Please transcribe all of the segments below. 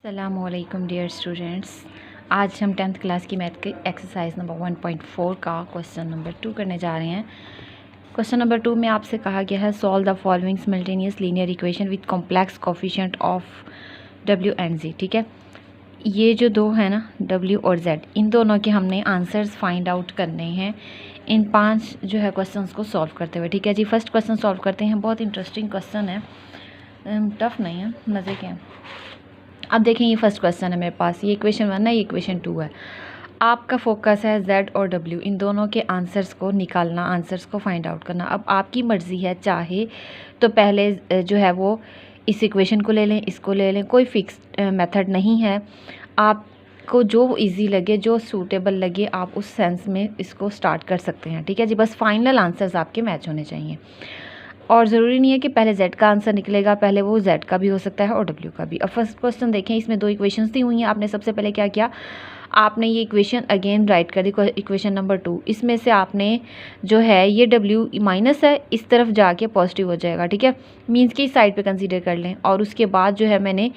अस्सलामुअलैकुम dear students. आज हम 10th क्लास की मैथ की एक्सरसाइज नंबर 1.4 का क्वेश्चन नंबर 2 करने जा रहे हैं। क्वेश्चन नंबर 2 में आपसे कहा गया है solve the following simultaneous linear equation with complex coefficient of W and Z। ठीक है, ये जो दो है ना W और Z, इन दोनों के हमने आंसर्स फाइंड आउट करने हैं इन 5 जो है क्वेश्चंस को सॉल्व करते हुए। ठीक है जी, फर्स्ट क्वेश्चन सॉल्व करते हैं। बहुत इंटरेस्टिंग क्वेश्चन है, टफ नहीं है, मज़े के हैं। अब देखें, ये फर्स्ट क्वेश्चन है मेरे पास, ये इक्वेशन 1 है, ये इक्वेशन 2 है। आपका फोकस है Z और W, इन दोनों के आंसर्स को निकालना, आंसर्स को फाइंड आउट करना। अब आपकी मर्ज़ी है, चाहे तो पहले जो है वो इस इक्वेशन को ले लें, इसको ले लें, कोई फिक्स मेथड नहीं है। आपको जो इजी लगे, जो सूटेबल लगे, आप उस सेंस में इसको स्टार्ट कर सकते हैं। ठीक है जी, बस फाइनल आंसर्स आपके मैच होने चाहिए और ज़रूरी नहीं है कि पहले Z का आंसर निकलेगा, पहले वो Z का भी हो सकता है और W का भी। अब फर्स्ट क्वेश्चन देखें, इसमें दो इक्वेशंस दी हुई हैं। आपने सबसे पहले क्या किया, आपने ये इक्वेशन अगेन राइट कर दी, इक्वेशन नंबर 2। इसमें से आपने जो है ये W माइनस है, इस तरफ जाके पॉजिटिव हो जाएगा। ठीक है, मीन्स की इस साइड पे कंसीडर कर लें। और उसके बाद जो है मैंने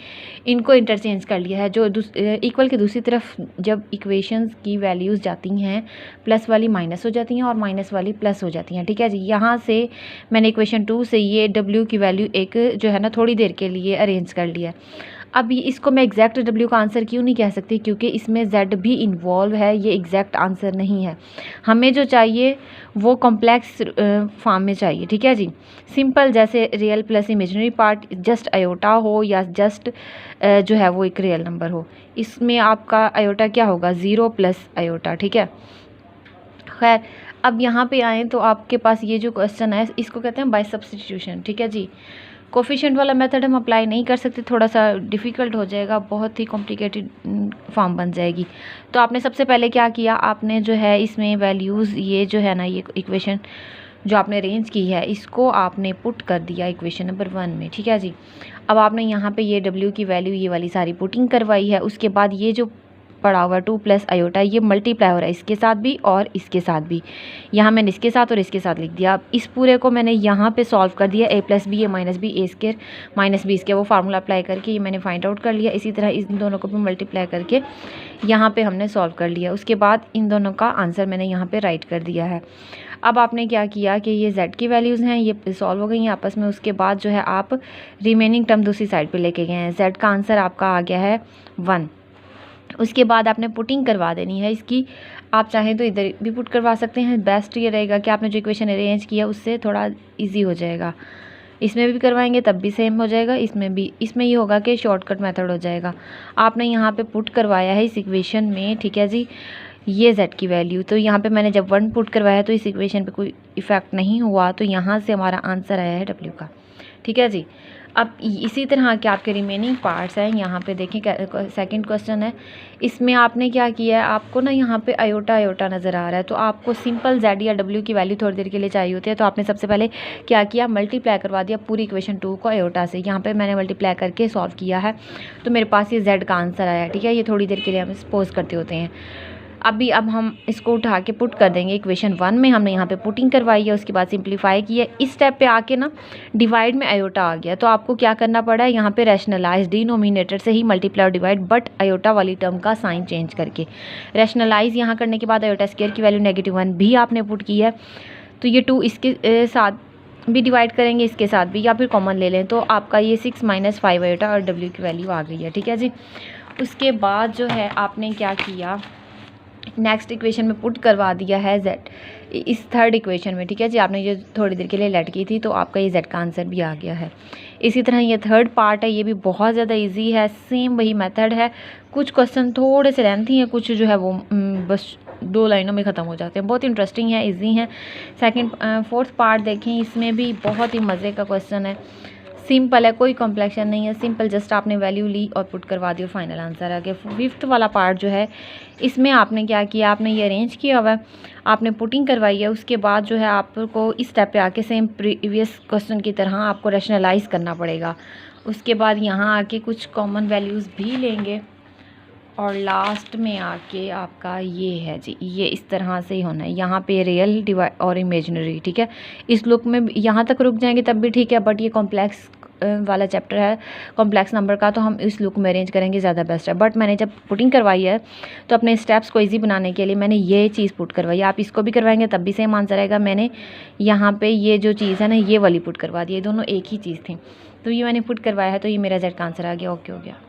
इनको इंटरचेंज कर लिया है, जो इक्वल की दूसरी तरफ जब इक्वेशंस की वैल्यूज़ जाती हैं, प्लस वाली माइनस हो जाती हैं और माइनस वाली प्लस हो जाती हैं। ठीक है जी, यहाँ से मैंने इक्वेशन 2 से ये W की वैल्यू एक जो है ना थोड़ी देर के लिए अरेंज कर लिया। अब ये इसको मैं एग्जैक्ट W का आंसर क्यों नहीं कह सकती, क्योंकि इसमें Z भी इन्वॉल्व है, ये एग्जैक्ट आंसर नहीं है। हमें जो चाहिए वो कॉम्प्लेक्स फॉर्म में चाहिए। ठीक है जी, सिंपल जैसे real plus imaginary part, just iota हो या जस्ट जो है वो एक रियल नंबर हो। इसमें आपका आयोटा क्या होगा, 0 प्लस आयोटा। ठीक है, खैर अब यहाँ पे आएँ तो आपके पास ये जो क्वेश्चन है, इसको कहते हैं बाय सब्स्टिट्यूशन। ठीक है जी, कोफिशिएंट वाला मेथड हम अप्लाई नहीं कर सकते, थोड़ा सा डिफ़िकल्ट हो जाएगा, बहुत ही कॉम्प्लिकेटेड फॉर्म बन जाएगी। तो आपने सबसे पहले क्या किया, आपने जो है इसमें वैल्यूज़, ये जो है ना ये इक्वेशन जो आपने अरेंज की है, इसको आपने पुट कर दिया इक्वेशन नंबर 1 में। ठीक है जी, अब आपने यहाँ पे ये W की वैल्यू ये वाली सारी पुटिंग करवाई है। उसके बाद ये जो पड़ा हुआ 2 प्लस आयोटा, ये मल्टीप्लाई हो रहा है इसके साथ भी और इसके साथ भी। यहाँ मैंने इसके साथ और इसके साथ लिख दिया। अब इस पूरे को मैंने यहाँ पे सॉल्व कर दिया, a plus B A minus B A square minus B square, वो फार्मूला अप्लाई करके ये मैंने फाइंड आउट कर लिया। इसी तरह इन दोनों को भी मल्टीप्लाई करके यहाँ पे हमने सॉल्व कर लिया। उसके बाद इन दोनों का आंसर मैंने यहाँ पे राइट कर दिया है। अब आपने क्या किया कि ये Z की वैल्यूज़ हैं, ये सॉल्व हो गई हैं आपस में। उसके बाद जो है आप रिमेनिंग टर्म दूसरी साइड पे लेके गए हैं। Z का आंसर आपका आ गया है 1। उसके बाद आपने पुटिंग करवा देनी है इसकी। आप चाहें तो इधर भी पुट करवा सकते हैं, बेस्ट ये रहेगा कि आपने जो इक्वेशन अरेंज किया उससे थोड़ा इजी हो जाएगा। इसमें भी करवाएंगे तब भी सेम हो जाएगा, इसमें भी, इसमें ये होगा कि शॉर्टकट मेथड हो जाएगा। आपने यहाँ पे पुट करवाया है इस इक्वेशन में। ठीक है जी, ये Z की वैल्यू, तो यहाँ पे मैंने जब 1 पुट करवाया तो इस इक्वेशन पे कोई इफ़ेक्ट नहीं हुआ, तो यहाँ से हमारा आंसर आया है W का। ठीक है जी, अब इसी तरह के आपके रिमेनिंग पार्ट्स हैं। यहाँ पे देखें, सेकंड क्वेश्चन है, इसमें आपने क्या किया है, आपको ना यहाँ पे आयोटा आयोटा नज़र आ रहा है, तो आपको सिंपल Z या W की वैल्यू थोड़ी देर के लिए चाहिए होती है। तो आपने सबसे पहले क्या किया, मल्टीप्लाई करवा दिया पूरी इक्वेशन 2 को आयोटा से। यहाँ पे मैंने मल्टीप्लाई करके सॉल्व किया है, तो मेरे पास ये Z का आंसर आया। ठीक है, ये थोड़ी देर के लिए हम सपोज करते होते हैं। अब हम इसको उठा के पुट कर देंगे इक्वेशन 1 में। हमने यहाँ पे पुटिंग करवाई है, उसके बाद सिंप्लीफाई किया। इस स्टेप पे आके ना डिवाइड में आयोटा आ गया, तो आपको क्या करना पड़ा है, यहाँ पे रैशनलाइज, डिनोमिनेटर से ही मल्टीप्लाई और डिवाइड, बट आयोटा वाली टर्म का साइन चेंज करके। रैशनलाइज यहाँ करने के बाद आयोटा स्क्वायर की वैल्यू -1 भी आपने पुट की है, तो ये 2 इसके साथ भी डिवाइड करेंगे, इसके साथ भी, या फिर कॉमन ले लें, तो आपका ये 6 - 5 आयोटा और W की वैल्यू आ गई है। ठीक है जी, उसके बाद जो है आपने क्या किया, नेक्स्ट इक्वेशन में पुट करवा दिया है Z इस थर्ड इक्वेशन में। ठीक है जी, आपने ये थोड़ी देर के लिए लेट की थी, तो आपका ये Z का आंसर भी आ गया है। इसी तरह ये थर्ड पार्ट है, ये भी बहुत ज़्यादा इजी है, सेम वही मेथड है। कुछ क्वेश्चन थोड़े से लेंथी हैं, कुछ जो है वो बस 2 लाइनों में ख़त्म हो जाते हैं। बहुत इंटरेस्टिंग है, इजी है। फोर्थ पार्ट देखें, इसमें भी बहुत ही मज़े का क्वेश्चन है, सिंपल है, कोई कॉम्प्लेक्शन नहीं है, सिंपल जस्ट आपने वैल्यू ली और पुट करवा दी और फाइनल आंसर आ गया। फिफ्थ वाला पार्ट जो है, इसमें आपने क्या किया, आपने ये अरेंज किया हुआ है, आपने पुटिंग करवाई है। उसके बाद जो है आपको इस स्टेप पे आके सेम प्रीवियस क्वेश्चन की तरह आपको रैशनलाइज करना पड़ेगा। उसके बाद यहाँ आके कुछ कॉमन वैल्यूज़ भी लेंगे और लास्ट में आके आपका ये है जी, ये इस तरह से ही होना है। यहाँ पे रियल और इमेजिनरी। ठीक है, इस लुक में यहाँ तक रुक जाएंगे तब भी ठीक है, बट ये कॉम्प्लेक्स वाला चैप्टर है कॉम्प्लेक्स नंबर का, तो हम इस लुक में अरेंज करेंगे, ज़्यादा बेस्ट है। बट मैंने जब पुटिंग करवाई है तो अपने स्टेप्स को ईजी बनाने के लिए मैंने ये चीज़ पुट करवाई है। आप इसको भी करवाएंगे तब भी सेम आंसर आएगा। मैंने यहाँ पे ये जो चीज़ है ना, ये वाली पुट करवा दी, ये दोनों एक ही चीज़ थी, तो ये मैंने पुट करवाया है, तो ये मेरा जेड का आंसर आ गया। ओके हो गया।